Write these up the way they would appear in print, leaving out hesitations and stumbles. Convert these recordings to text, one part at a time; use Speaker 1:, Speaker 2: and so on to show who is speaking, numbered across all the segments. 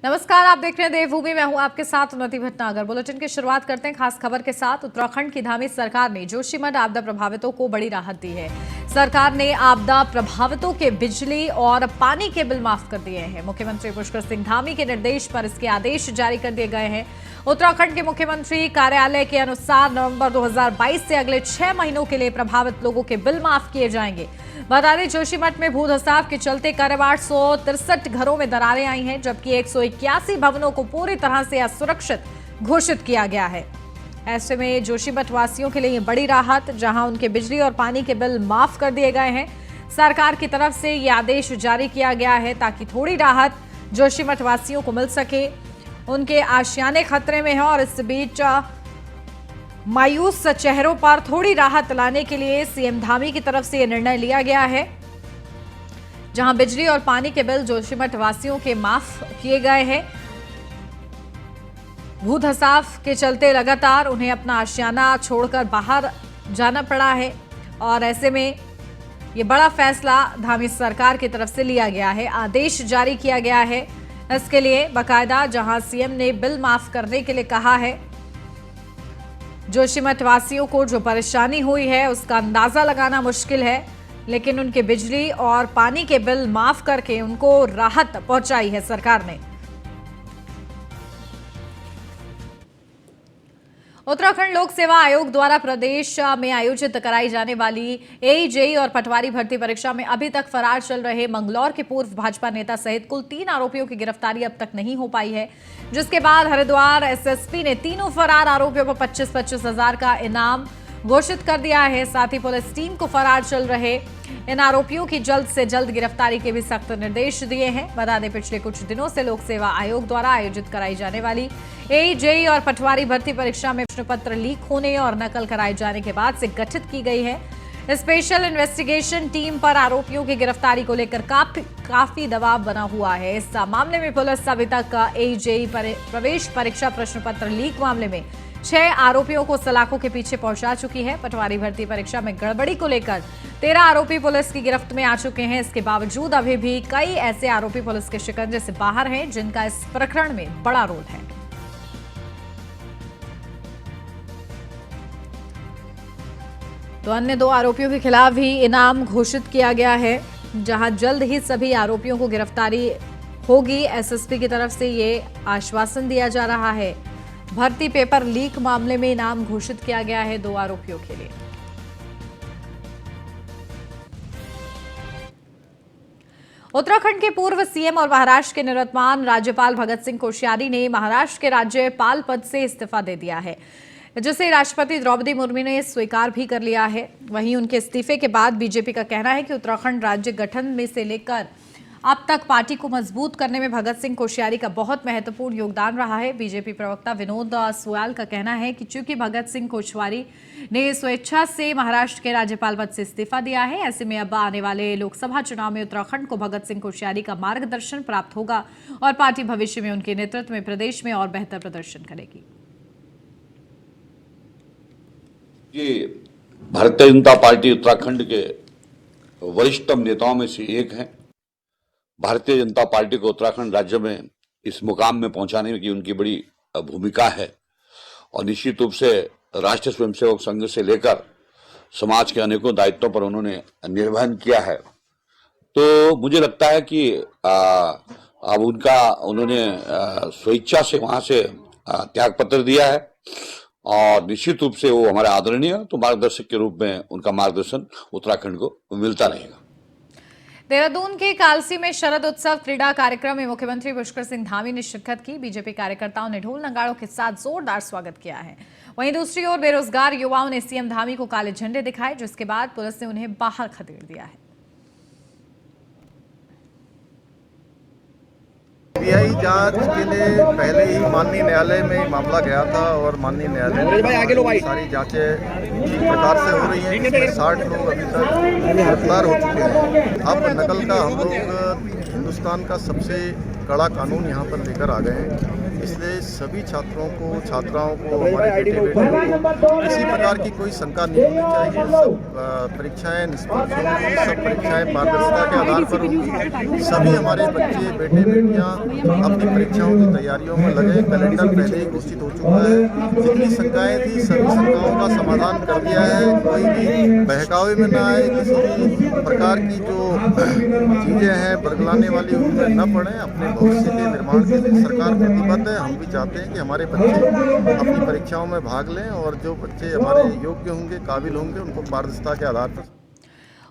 Speaker 1: नमस्कार, आप देख रहे हैं देवभूमि। मैं हूं आपके साथ उन्नति भटनागर। बुलेटिन की शुरुआत करते हैं खास खबर के साथ। उत्तराखंड की धामी सरकार ने जोशीमठ आपदा प्रभावितों को बड़ी राहत दी है। सरकार ने आपदा प्रभावितों के बिजली और पानी के बिल माफ कर दिए हैं। मुख्यमंत्री पुष्कर सिंह धामी के निर्देश पर इसके आदेश जारी कर दिए गए हैं। उत्तराखंड के मुख्यमंत्री कार्यालय के अनुसार नवंबर 2022 से अगले 6 महीनों के लिए प्रभावित लोगों के बिल माफ किए जाएंगे। बता दें, जोशीमठ में भूधसाव के चलते करीब 863 घरों में दरारें आई हैं, जबकि 181 भवनों को पूरी तरह से असुरक्षित घोषित किया गया है। ऐसे में जोशीमठ वासियों के लिए बड़ी राहत, जहां उनके बिजली और पानी के बिल माफ कर दिए गए हैं। सरकार की तरफ से यह आदेश जारी किया गया है ताकि थोड़ी राहत जोशीमठ वासियों को मिल सके। उनके आशियाने खतरे में हैं और इस बीच मायूस चेहरों पर थोड़ी राहत लाने के लिए सीएम धामी की तरफ से यह निर्णय लिया गया है, जहां बिजली और पानी के बिल जोशीमठ वासियों के माफ किए गए हैं। भूधसाव के चलते लगातार उन्हें अपना आशियाना छोड़कर बाहर जाना पड़ा है और ऐसे में यह बड़ा फैसला धामी सरकार की तरफ से लिया गया है। आदेश जारी किया गया है इसके लिए बाकायदा, जहां सीएम ने बिल माफ करने के लिए कहा है। जोशीमठ वासियों को जो परेशानी हुई है उसका अंदाजा लगाना मुश्किल है, लेकिन उनके बिजली और पानी के बिल माफ करके उनको राहत पहुंचाई है सरकार ने। उत्तराखंड लोक सेवा आयोग द्वारा प्रदेश में आयोजित कराई जाने वाली एईजेई और पटवारी भर्ती परीक्षा में अभी तक फरार चल रहे मंगलौर के पूर्व भाजपा नेता सहित कुल 3 आरोपियों की गिरफ्तारी अब तक नहीं हो पाई है, जिसके बाद हरिद्वार एसएसपी ने तीनों फरार आरोपियों को 25-25 हजार का इनाम घोषित कर दिया है। साथ ही पुलिस टीम को फरार चल रहे इन आरोपियों की जल्द से जल्द गिरफ्तारी के भी सख्त निर्देश दिए हैं। बता दें, पिछले कुछ दिनों से लोक सेवा आयोग द्वारा आयोजित कराई जाने वाली एईजेई और पटवारी भर्ती परीक्षा में प्रश्न पत्र लीक होने और नकल कराए जाने के बाद से गठित की गई है। स्पेशल इन्वेस्टिगेशन टीम पर आरोपियों की गिरफ्तारी को लेकर काफी दबाव बना हुआ है। इस मामले में पुलिस अभी तक एईजेई प्रवेश परीक्षा प्रश्न पत्र लीक मामले में 6 आरोपियों को सलाखों के पीछे पहुंचा चुकी है। पटवारी भर्ती परीक्षा में गड़बड़ी को लेकर 13 आरोपी पुलिस की गिरफ्त में आ चुके हैं। इसके बावजूद अभी भी कई ऐसे आरोपी पुलिस के शिकंजे से बाहर हैं, जिनका इस प्रकरण में बड़ा रोल है। तो अन्य 2 आरोपियों के खिलाफ भी इनाम घोषित किया गया है, जहां जल्द ही सभी आरोपियों को गिरफ्तारी होगी। एसएसपी की तरफ से ये आश्वासन दिया जा रहा है। भर्ती पेपर लीक मामले में इनाम घोषित किया गया है 2 आरोपियों के लिए। उत्तराखंड के पूर्व सीएम और महाराष्ट्र के निवर्तमान राज्यपाल भगत सिंह कोश्यारी ने महाराष्ट्र के राज्यपाल पद से इस्तीफा दे दिया है, जिसे राष्ट्रपति द्रौपदी मुर्मू ने स्वीकार भी कर लिया है। वहीं उनके इस्तीफे के बाद बीजेपी का कहना है कि उत्तराखंड राज्य गठन में से लेकर अब तक पार्टी को मजबूत करने में भगत सिंह कोश्यारी का बहुत महत्वपूर्ण योगदान रहा है। बीजेपी प्रवक्ता विनोद सुयाल का कहना है कि चूंकि भगत सिंह कोश्यारी ने स्वेच्छा से महाराष्ट्र के राज्यपाल पद से इस्तीफा दिया है, ऐसे में अब आने वाले लोकसभा चुनाव में उत्तराखंड को भगत सिंह कोश्यारी का मार्गदर्शन प्राप्त होगा और पार्टी भविष्य में उनके नेतृत्व में प्रदेश में और बेहतर प्रदर्शन करेगी।
Speaker 2: ये भारतीय जनता पार्टी उत्तराखंड के वरिष्ठतम नेताओं में से एक हैं। भारतीय जनता पार्टी को उत्तराखंड राज्य में इस मुकाम में पहुंचाने की उनकी बड़ी भूमिका है और निश्चित रूप से राष्ट्रीय स्वयंसेवक संघ से लेकर समाज के अनेकों दायित्वों पर उन्होंने निर्वहन किया है। तो मुझे लगता है कि अब उन्होंने स्वेच्छा से वहां से त्याग पत्र दिया है और निश्चित रूप से वो हमारे आदरणीय तो मार्गदर्शक के रूप में उनका मार्गदर्शन उत्तराखंड को मिलता रहेगा।
Speaker 1: देहरादून के कालसी में शरद उत्सव क्रीड़ा कार्यक्रम में मुख्यमंत्री पुष्कर सिंह धामी ने शिरकत की। बीजेपी कार्यकर्ताओं ने ढोल नगाड़ों के साथ जोरदार स्वागत किया है। वहीं दूसरी ओर बेरोजगार युवाओं ने सीएम धामी को काले झंडे दिखाए, जिसके बाद पुलिस ने उन्हें बाहर खदेड़ दिया है।
Speaker 3: सीबीआई जांच के लिए पहले ही माननीय न्यायालय में मामला गया था और माननीय न्यायालय में सारी जांचें ठीक प्रकार से हो रही हैं, जिसमें 60 लोग अभी तक गिरफ्तार हो चुके हैं। अब नकल का हम लोग हिंदुस्तान का सबसे कड़ा कानून यहाँ पर लेकर आ गए हैं। इसलिए सभी छात्रों को, छात्राओं को, हमारे बेटे बेटियों को किसी प्रकार की कोई शंका नहीं होनी चाहिए। सब परीक्षाएं निष्पक्ष होंगी, सब परीक्षाएं पारदर्शिता के आधार पर होंगी। सभी हमारे बच्चे, बेटे बेटियां अपनी परीक्षाओं की तैयारियों में लगे। कैलेंडर पहले ही घोषित हो चुका है। जितनी शंकाएं थी सभी शंकाओं का समाधान कर दिया है। कोई भी बहकावे में ना आए, किसी भी प्रकार की जो चीज़ें हैं बरगलाने वाली उनमें न पड़े। अपने भविष्य के निर्माण के लिए सरकार प्रतिबद्ध है। हम भी चाहते हैं कि हमारे बच्चे अपनी परीक्षाओं में भाग लें और जो बच्चे हमारे योग्य होंगे, काबिल होंगे, उनको पारदर्शिता के आधार पर।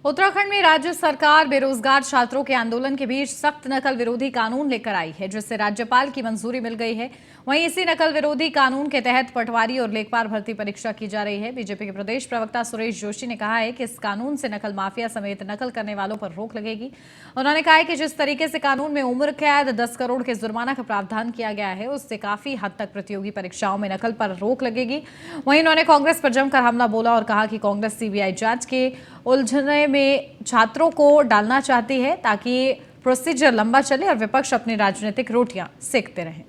Speaker 1: उत्तराखंड में राज्य सरकार बेरोजगार छात्रों के आंदोलन के बीच सख्त नकल विरोधी कानून लेकर आई है, जिससे राज्यपाल की मंजूरी मिल गई है। वहीं इसी नकल विरोधी कानून के तहत पटवारी और लेखपाल भर्ती परीक्षा की जा रही है। बीजेपी के प्रदेश प्रवक्ता सुरेश जोशी ने कहा है कि इस कानून से नकल माफिया समेत नकल करने वालों पर रोक लगेगी। उन्होंने कहा है कि जिस तरीके से कानून में उम्र कैद, 10 करोड़ के जुर्माना का प्रावधान किया गया है, उससे काफी हद तक प्रतियोगी परीक्षाओं में नकल पर रोक लगेगी। वहीं उन्होंने कांग्रेस पर जमकर हमला बोला और कहा कि कांग्रेस सीबीआई जांच के उलझने में छात्रों को डालना चाहती है ताकि प्रोसीजर लंबा चले और विपक्ष अपनी राजनीतिक रोटियां सेकते रहें।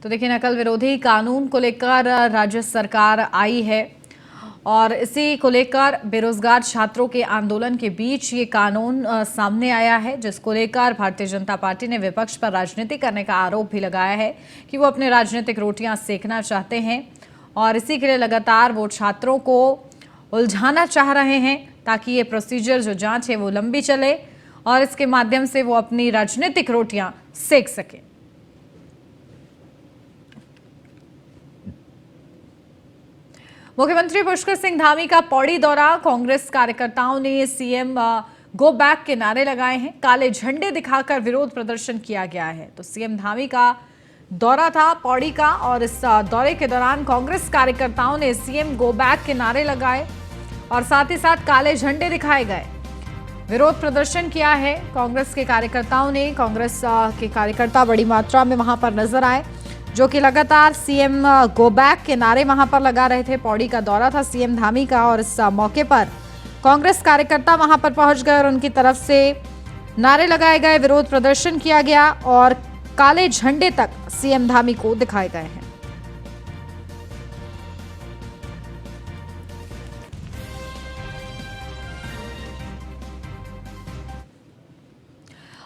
Speaker 1: तो देखिए, नकल विरोधी कानून को लेकर राज्य सरकार आई है और इसी को लेकर बेरोजगार छात्रों के आंदोलन के बीच ये कानून सामने आया है, जिसको लेकर भारतीय जनता पार्टी ने विपक्ष पर राजनीति करने का आरोप भी लगाया है कि वो अपने राजनीतिक रोटियां सेकना चाहते हैं और इसी के लिए लगातार वो छात्रों को उलझाना चाह रहे हैं ताकि ये प्रोसीजर जो जांच है वो लंबी चले और इसके माध्यम से वो अपनी राजनीतिक रोटियां सेक सके। मुख्यमंत्री पुष्कर सिंह धामी का पौड़ी दौरा। कांग्रेस कार्यकर्ताओं ने सीएम गो बैक के नारे लगाए हैं। काले झंडे दिखाकर विरोध प्रदर्शन किया गया है। तो सीएम धामी का दौरा था पौड़ी का और इस दौरे के दौरान कांग्रेस कार्यकर्ताओं ने सीएम गो बैक के नारे लगाए और साथ ही साथ काले झंडे दिखाए गए। विरोध प्रदर्शन किया है कांग्रेस के कार्यकर्ताओं ने। कांग्रेस के कार्यकर्ता बड़ी मात्रा में वहां पर नजर आए, जो कि लगातार सीएम गो बैक के नारे वहां पर लगा रहे थे। पौड़ी का दौरा था सीएम धामी का और इस मौके पर कांग्रेस कार्यकर्ता वहां पर पहुंच गए और उनकी तरफ से नारे लगाए गए, विरोध प्रदर्शन किया गया और काले झंडे तक सीएम धामी को दिखाए गए हैं।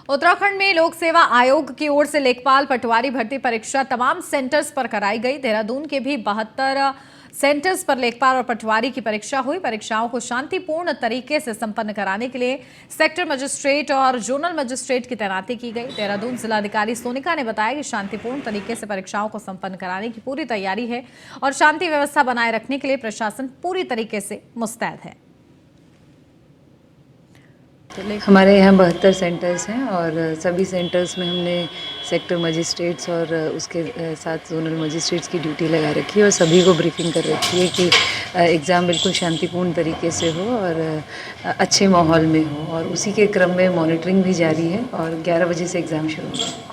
Speaker 1: उत्तराखंड में लोक सेवा आयोग की ओर से लेखपाल पटवारी भर्ती परीक्षा तमाम सेंटर्स पर कराई गई। देहरादून के भी 72 सेंटर्स पर लेखपाल और पटवारी की परीक्षा हुई। परीक्षाओं को शांतिपूर्ण तरीके से संपन्न कराने के लिए सेक्टर मजिस्ट्रेट और जोनल मजिस्ट्रेट की तैनाती की गई। देहरादून जिलाधिकारी सोनिका ने बताया कि शांतिपूर्ण तरीके से परीक्षाओं को संपन्न कराने की पूरी तैयारी है और शांति व्यवस्था बनाए रखने के लिए प्रशासन पूरी तरीके से मुस्तैद है।
Speaker 4: हमारे यहाँ 72 सेंटर्स हैं और सभी सेंटर्स में हमने सेक्टर मजिस्ट्रेट्स और उसके साथ जोनल मजिस्ट्रेट्स की ड्यूटी लगा रखी है और सभी को ब्रीफिंग कर रखी है कि एग्ज़ाम बिल्कुल शांतिपूर्ण तरीके से हो और अच्छे माहौल में हो और उसी के क्रम में मॉनिटरिंग भी जारी है और 11 बजे से एग्ज़ाम शुरू होगा।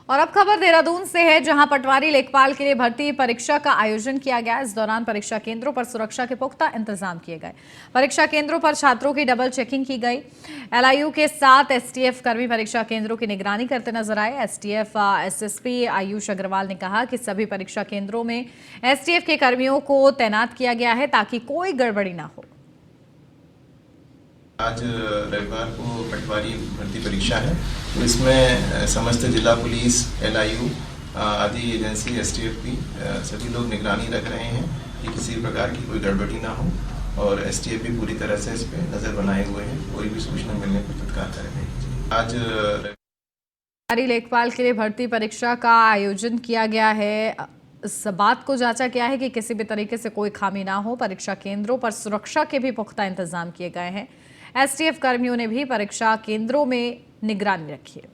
Speaker 1: और अब खबर देहरादून से है, जहां पटवारी लेखपाल के लिए भर्ती परीक्षा का आयोजन किया गया। इस दौरान परीक्षा केंद्रों पर सुरक्षा के पुख्ता इंतजाम किए गए। परीक्षा केंद्रों पर छात्रों की डबल चेकिंग की गई। एलआईयू के साथ एसटीएफ कर्मी परीक्षा केंद्रों की निगरानी करते नजर आए। एसटीएफ एसएसपी आयुष अग्रवाल ने कहा कि सभी परीक्षा केंद्रों में एसटीएफ के कर्मियों को तैनात किया गया है ताकि कोई गड़बड़ी ना हो।
Speaker 5: आज रविवार को पटवारी भर्ती परीक्षा है, तो इसमें समस्त जिला पुलिस, एलआईयू आदि एजेंसी, एसटीएफ भी सभी लोग निगरानी रख रहे हैं कि किसी प्रकार की कोई गड़बड़ी ना हो और एसटीएफ भी पूरी तरह से इस पर नज़र बनाए हुए हैं। कोई भी सूचना मिलने पर तत्काल करेंगे। आज
Speaker 1: पटवारी लेखपाल के लिए भर्ती परीक्षा का आयोजन किया गया है। इस बात को जांचा गया है कि किसी भी तरीके से कोई खामी ना हो। परीक्षा केंद्रों पर सुरक्षा के भी पुख्ता इंतजाम किए गए हैं। एसटीएफ कर्मियों ने भी परीक्षा केंद्रों में निगरानी रखी है।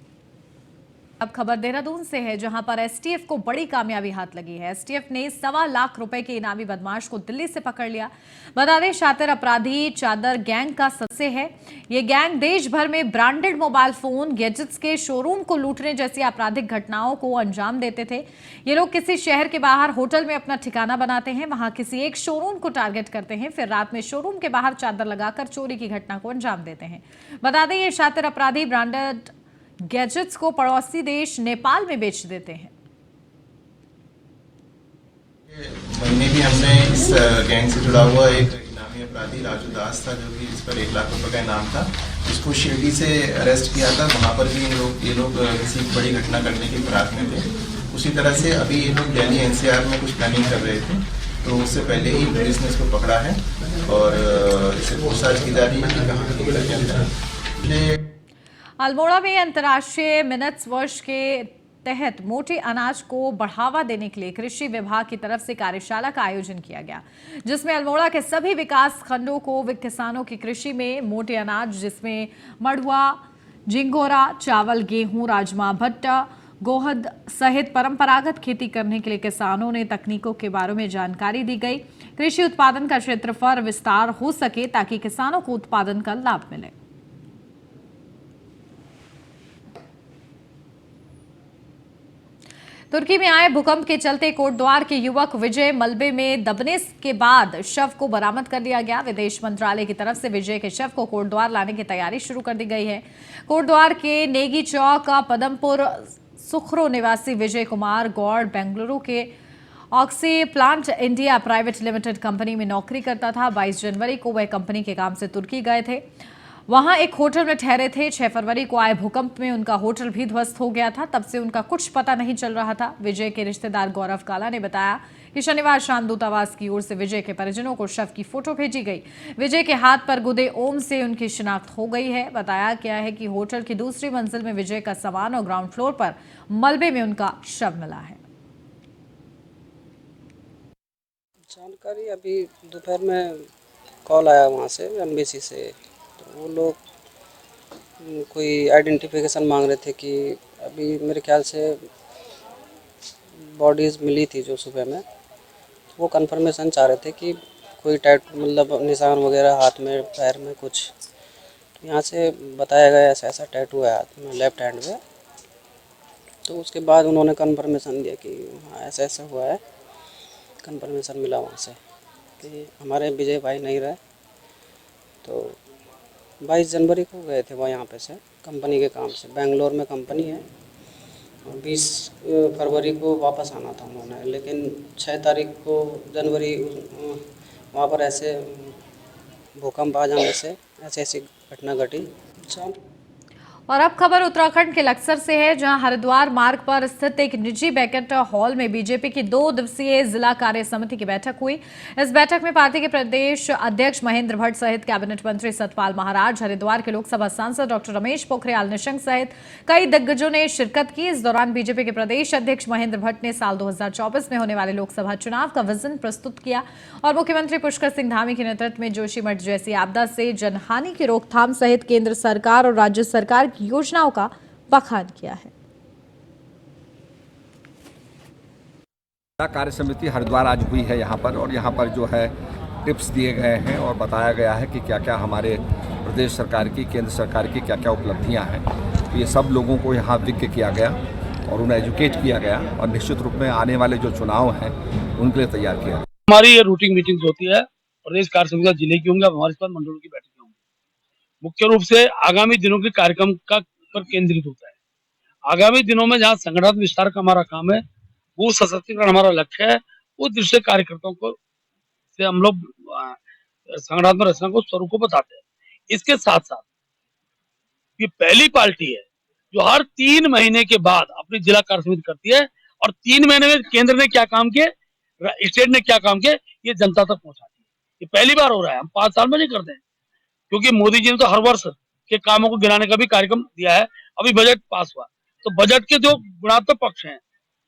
Speaker 1: अब खबर देहरादून से है, जहां पर एसटीएफ को बड़ी कामयाबी हाथ लगी है। एसटीएफ ने 1.25 लाख रुपए के इनामी बदमाश को दिल्ली से पकड़ लिया। बता दें, शातिर अपराधी चादर गैंग का सदस्य है। ये गैंग देश भर में ब्रांडेड मोबाइल फोन, गैजेट्स के शोरूम को लूटने जैसी आपराधिक घटनाओं को अंजाम देते थे। ये लोग किसी शहर के बाहर होटल में अपना ठिकाना बनाते हैं, वहां किसी एक शोरूम को टारगेट करते हैं, फिर रात में शोरूम के बाहर चादर लगाकर चोरी की घटना को अंजाम देते हैं। बता दें, ये शातिर अपराधी ब्रांडेड गैजेट्स को पड़ोसी देश नेपाल में बेच देते हैं।
Speaker 5: महीने भी हमने इस गैंग से जुड़ा हुआ एक इनामी अपराधी राजू दास था, जो कि इस पर 1 लाख रुपए का इनाम था, इसको शिरडी से अरेस्ट किया था। वहाँ पर भी ये लोग किसी बड़ी घटना करने की फिराक में थे। उसी तरह से अभी ये लोग दिल्ली एनसीआर में कुछ प्लानिंग कर रहे थे, तो उससे पहले ही पुलिस ने इसको पकड़ा है और इसे पूछताछ की जा रही है कि कहाँ की।
Speaker 1: अल्मोड़ा में अंतर्राष्ट्रीय मिनट्स वर्ष के तहत मोटे अनाज को बढ़ावा देने के लिए कृषि विभाग की तरफ से कार्यशाला का आयोजन किया गया, जिसमें अल्मोड़ा के सभी विकास खंडों को किसानों की कृषि में मोटे अनाज जिसमें मड़ुआ, झिंगोरा, चावल, गेहूं, राजमा, भट्टा, गोहद सहित परंपरागत खेती करने के लिए किसानों ने तकनीकों के बारे में जानकारी दी गई। कृषि उत्पादन का क्षेत्रफल विस्तार हो सके ताकि किसानों को उत्पादन का लाभ मिले। तुर्की में आए भूकंप के चलते कोटद्वार के युवक विजय मलबे में दबने के बाद शव को बरामद कर लिया गया। विदेश मंत्रालय की तरफ से विजय के शव को कोटद्वार लाने की तैयारी शुरू कर दी गई है। कोटद्वार के नेगी चौक पदमपुर सुखरो निवासी विजय कुमार गौड़ बेंगलुरु के oxy plant India private limited company में नौकरी करता था। 22 जनवरी को वह कंपनी के काम से तुर्की गए थे, वहां एक होटल में ठहरे थे। 6 फरवरी को आए भूकंप में उनका होटल भी ध्वस्त हो गया था, तब से उनका कुछ पता नहीं चल रहा था। विजय के रिश्तेदार गौरव काला ने बताया कि शनिवार शाम दूतावास की ओर से विजय के परिजनों को शव की फोटो भेजी गई। विजय के हाथ पर गुदे ओम से उनकी शिनाख्त हो गई है। बताया गया है कि होटल की दूसरी मंजिल में विजय का सामान और ग्राउंड फ्लोर पर मलबे में उनका शव मिला है।
Speaker 6: जानकारी अभी दोपहर में कॉल आया वहाँ से एम्बेसी से, तो वो लोग कोई आइडेंटिफिकेशन मांग रहे थे कि अभी मेरे ख्याल से बॉडीज़ मिली थी जो सुबह में, वो कंफर्मेशन चाह रहे थे कि कोई टैटू मतलब निशान वगैरह हाथ में पैर में कुछ, तो यहाँ से बताया गया ऐसा ऐसा टैटू है हाथ में लेफ्ट हैंड में। तो उसके बाद उन्होंने कंफर्मेशन दिया कि हाँ ऐसा ऐसा हुआ है। कंफर्मेशन मिला वहाँ से कि हमारे विजय भाई नहीं रहे, तो 22 जनवरी को गए थे वह यहाँ पे से कंपनी के काम से, बेंगलोर में कंपनी है, और 20 फरवरी को वापस आना था उन्होंने, लेकिन 6 तारीख को जनवरी वहाँ पर ऐसे भूकंप आ जाने से ऐसी घटना घटी।
Speaker 1: और अब खबर उत्तराखंड के लक्सर से है, जहां हरिद्वार मार्ग पर स्थित एक निजी बैंकेट हॉल में बीजेपी की 2 दिवसीय जिला कार्य समिति की बैठक हुई। इस बैठक में पार्टी के प्रदेश अध्यक्ष महेंद्र भट्ट सहित कैबिनेट मंत्री सतपाल महाराज, हरिद्वार के लोकसभा सांसद डॉक्टर रमेश पोखरियाल निशंक सहित कई दिग्गजों ने शिरकत की। इस दौरान बीजेपी के प्रदेश अध्यक्ष महेंद्र भट्ट ने साल 2024 में होने वाले लोकसभा चुनाव का विजन प्रस्तुत किया और मुख्यमंत्री पुष्कर सिंह धामी के नेतृत्व में जोशीमठ जैसी आपदा से जनहानि की रोकथाम सहित केंद्र सरकार और राज्य सरकार योजनाओं का बखान किया है।
Speaker 7: कार्य समिति हरिद्वार आज हुई है यहाँ पर, और यहाँ पर जो है टिप्स दिए गए हैं और बताया गया है कि क्या क्या हमारे प्रदेश सरकार की, केंद्र सरकार की क्या क्या उपलब्धियाँ हैं। तो ये सब लोगों को यहाँ विज्ञ किया गया और उन्हें एजुकेट किया गया और निश्चित रूप में आने वाले जो चुनाव हैं उनके लिए तैयार किया गया।
Speaker 8: हमारी ये रूटीन मीटिंग्स होती है, प्रदेश कार्य समिति जिले की होंगी, अब हमारे पास मंडलों की बैठकें होंगी। मुख्य रूप से आगामी दिनों के कार्यक्रम का पर केंद्रित होता है। आगामी दिनों में जहाँ संगठन विस्तार का हमारा काम है, वो सशक्तिकरण हमारा लक्ष्य है, उस दृष्टि से कार्यकर्ताओं को से हम लोग संगठनात्मक रचना को स्वरूप को बताते हैं। इसके साथ साथ ये पहली पार्टी है जो हर 3 महीने के बाद अपनी जिला कार्य समिति करती है और 3 महीने में केंद्र ने क्या काम किए, स्टेट ने क्या काम किए, ये जनता तक पहुंचाती है। ये पहली बार हो रहा है, हम 5 साल में नहीं करते हैं, क्योंकि मोदी जी ने तो हर वर्ष के कामों को गिनाने का भी कार्यक्रम दिया है। अभी बजट पास हुआ, तो बजट के जो गुणात्मक पक्ष हैं,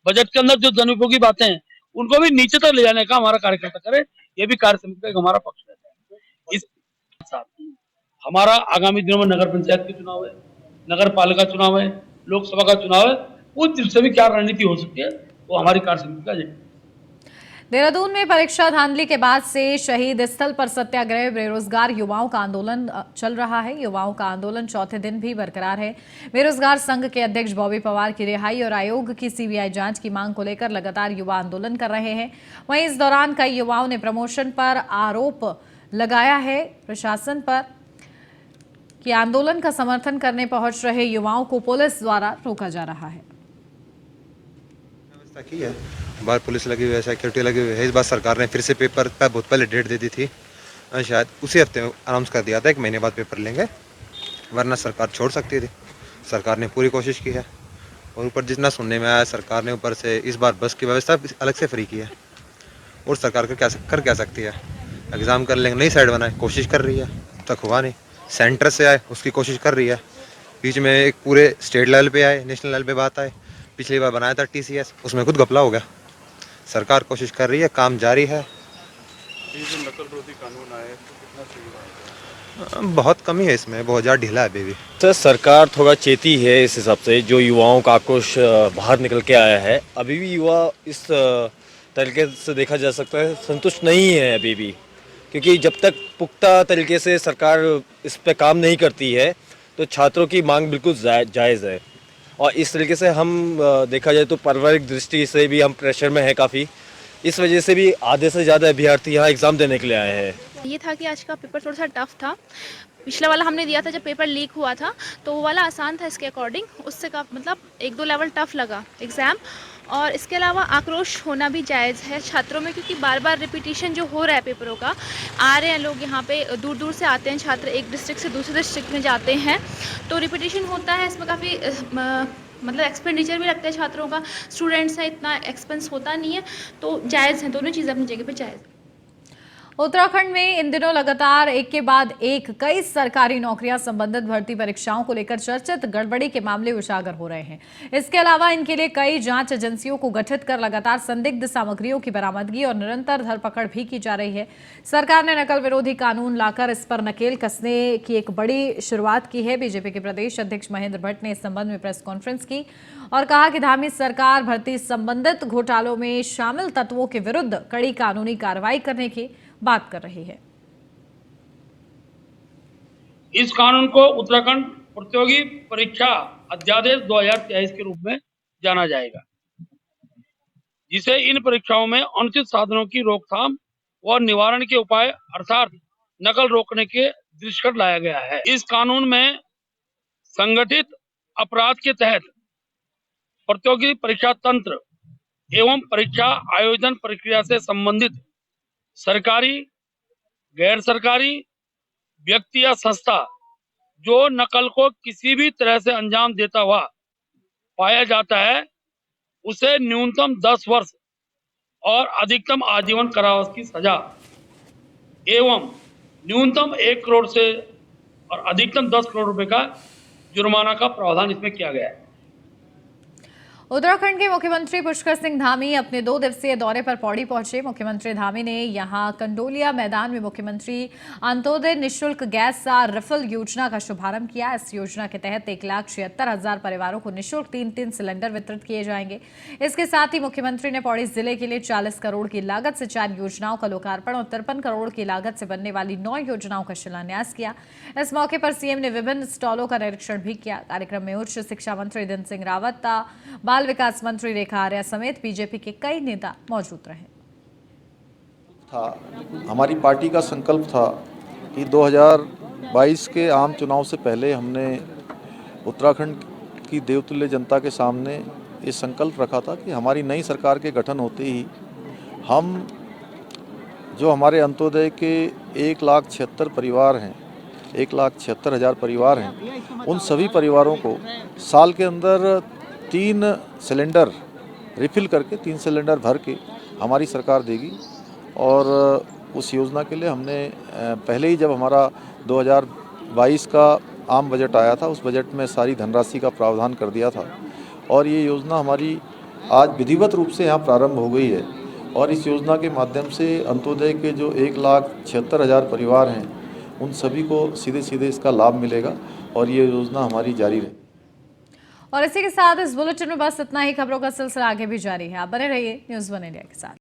Speaker 8: बजट के अंदर जो जनोपयोगी बातें हैं, उनको भी नीचे तक ले जाने का हमारा कार्यकर्ता करे, ये भी कार्य समिति का एक हमारा पक्ष रहता है। इस साथ हमारा आगामी दिनों में नगर पंचायत के चुनाव है, नगर पालिका चुनाव है, लोकसभा का चुनाव है, उस दृष्टि से भी क्या रणनीति हो सकती है वो हमारी कार्य समिति का एजेंडा।
Speaker 1: देहरादून में परीक्षा धांधली के बाद से शहीद स्थल पर सत्याग्रह बेरोजगार युवाओं का आंदोलन चल रहा है। युवाओं का आंदोलन चौथे दिन भी बरकरार है। बेरोजगार संघ के अध्यक्ष बॉबी पवार की रिहाई और आयोग की सीबीआई जांच की मांग को लेकर लगातार युवा आंदोलन कर रहे हैं। वहीं इस दौरान कई युवाओं ने प्रमोशन पर आरोप लगाया है प्रशासन पर। कि आंदोलन का समर्थन करने पहुंच रहे युवाओं को पुलिस द्वारा रोका जा रहा है।
Speaker 9: व्यवस्था की है, बाहर पुलिस लगी हुई है, सिक्योरिटी लगी हुई है। इस बार सरकार ने फिर से पेपर पर बहुत पहले डेट दे दी थी, शायद उसी हफ्ते अनाउंस कर दिया था 1 महीने बाद पेपर लेंगे, वरना सरकार छोड़ सकती थी। सरकार ने पूरी कोशिश की है और ऊपर जितना सुनने में आया, सरकार ने ऊपर से इस बार बस की व्यवस्था अलग से फ्री की है। और सरकार कर क्या सकती है, एग्ज़ाम कर लेंगे, नई साइड बनाए, कोशिश कर रही है, अब तक हुआ नहीं। सेंटर से आए उसकी कोशिश कर रही है, बीच में एक पूरे स्टेट लेवल पे आए, नेशनल लेवल पे बात आए। पिछली बार बनाया था TCS, उसमें खुद घपला हो गया। सरकार कोशिश कर रही है, काम जारी है।
Speaker 10: ये जो नकल रोधी कानून आए तो कितना सही है?
Speaker 9: बहुत कमी है इसमें, बहुत ज़्यादा ढीला है अभी भी।
Speaker 11: सर सरकार थोड़ा चेती है इस हिसाब से, जो युवाओं का आक्रोश बाहर निकल के आया है। अभी भी युवा इस तरीके से देखा जा सकता है संतुष्ट नहीं है अभी भी, क्योंकि जब तक पुख्ता तरीके से सरकार इस पे काम नहीं करती है तो छात्रों की मांग बिल्कुल जायज़ है। और इस तरीके से हम देखा जाए तो पारिवारिक दृष्टि से भी हम प्रेशर में है काफ़ी, इस वजह से भी आधे से ज़्यादा अभ्यर्थी यहाँ एग्ज़ाम देने के लिए आए हैं।
Speaker 12: ये था कि आज का पेपर थोड़ा सा टफ था। पिछला वाला हमने दिया था जब पेपर लीक हुआ था, तो वो वाला आसान था इसके अकॉर्डिंग, उससे का मतलब 1-2 लेवल टफ लगा एग्ज़ाम। और इसके अलावा आक्रोश होना भी जायज़ है छात्रों में, क्योंकि बार बार रिपीटिशन जो हो रहा है पेपरों का, आ रहे हैं लोग यहाँ पे, दूर दूर से आते हैं छात्र, एक डिस्ट्रिक्ट से दूसरे डिस्ट्रिक्ट में जाते हैं, तो रिपीटिशन होता है। इसमें काफ़ी मतलब एक्सपेंडिचर भी लगता है छात्रों का, स्टूडेंट्स हैं, इतना एक्सपेंस होता नहीं है, तो जायज़ है, दोनों चीज़ें अपनी जगह पर जायज़ है।
Speaker 1: उत्तराखंड में इन दिनों लगातार एक के बाद एक कई सरकारी नौकरियां संबंधित भर्ती परीक्षाओं को लेकर चर्चित गड़बड़ी के मामले उजागर हो रहे हैं। इसके अलावा इनके लिए कई जांच एजेंसियों को गठित कर लगातार संदिग्ध सामग्रियों की बरामदगी और निरंतर धरपकड़ भी की जा रही है। सरकार ने नकल विरोधी कानून लाकर इस पर नकेल कसने की एक बड़ी शुरुआत की है। बीजेपी के प्रदेश अध्यक्ष महेंद्र भट्ट ने इस संबंध में प्रेस कॉन्फ्रेंस की और कहा कि धामी सरकार भर्ती संबंधित घोटालों में शामिल तत्वों के विरुद्ध कड़ी कानूनी कार्रवाई करने की बात कर रही है।
Speaker 8: इस कानून को उत्तराखंड प्रतियोगी परीक्षा अध्यादेश 2023 के रूप में जाना जाएगा, जिसे इन परीक्षाओं में अनुचित साधनों की रोकथाम और निवारण के उपाय अर्थात नकल रोकने के दृष्टिगत लाया गया है। इस कानून में संगठित अपराध के तहत प्रतियोगी परीक्षा तंत्र एवं परीक्षा आयोजन प्रक्रिया से संबंधित सरकारी, गैर सरकारी व्यक्ति या संस्था जो नकल को किसी भी तरह से अंजाम देता हुआ पाया जाता है, उसे न्यूनतम 10 वर्ष और अधिकतम आजीवन कारावास की सजा एवं न्यूनतम 1 करोड़ से और अधिकतम 10 करोड़ रुपए का जुर्माना का प्रावधान इसमें किया गया है।
Speaker 1: उत्तराखंड के मुख्यमंत्री पुष्कर सिंह धामी अपने 2 दिवसीय दौरे पर पौड़ी पहुंचे। मुख्यमंत्री धामी ने यहां कंडोलिया मैदान में मुख्यमंत्री अंत्योदय निःशुल्क गैस रिफिल योजना का शुभारंभ किया। इस योजना के तहत 1,76,000 परिवारों को निःशुल्क 3-3 सिलेंडर वितरित किए जाएंगे। इसके साथ ही मुख्यमंत्री ने पौड़ी जिले के लिए 40 करोड़ की लागत से 4 योजनाओं का लोकार्पण और 53 करोड़ की लागत से बनने वाली 9 योजनाओं का शिलान्यास किया। इस मौके पर सीएम ने विभिन्न स्टॉलों का निरीक्षण भी किया। कार्यक्रम में उच्च शिक्षा मंत्री धन सिंह रावत, बाल विकास मंत्री रेखा आर्या समेत बीजेपी के कई नेता मौजूद रहे।
Speaker 3: हमारी पार्टी का संकल्प था कि 2022 के आम चुनाव से पहले हमने उत्तराखंड की देवतुल्य जनता के सामने ये संकल्प रखा था कि हमारी नई सरकार के गठन होते ही हम जो हमारे अंत्योदय के 1,76,000 परिवार हैं, 1,76,000 परिवार हैं, उन सभी परिवारों को साल के अंदर 3 सिलेंडर रिफ़िल करके 3 सिलेंडर भर के हमारी सरकार देगी। और उस योजना के लिए हमने पहले ही जब हमारा 2022 का आम बजट आया था, उस बजट में सारी धनराशि का प्रावधान कर दिया था और ये योजना हमारी आज विधिवत रूप से यहाँ प्रारंभ हो गई है। और इस योजना के माध्यम से अंत्योदय के जो 1,76,000 परिवार हैं, उन सभी को सीधे सीधे इसका लाभ मिलेगा और ये योजना हमारी जारी रहेगी।
Speaker 1: और इसी के साथ इस बुलेटिन में बस इतना ही। खबरों का सिलसिला आगे भी जारी है। आप बने रहिए न्यूज़ 1 इंडिया के साथ।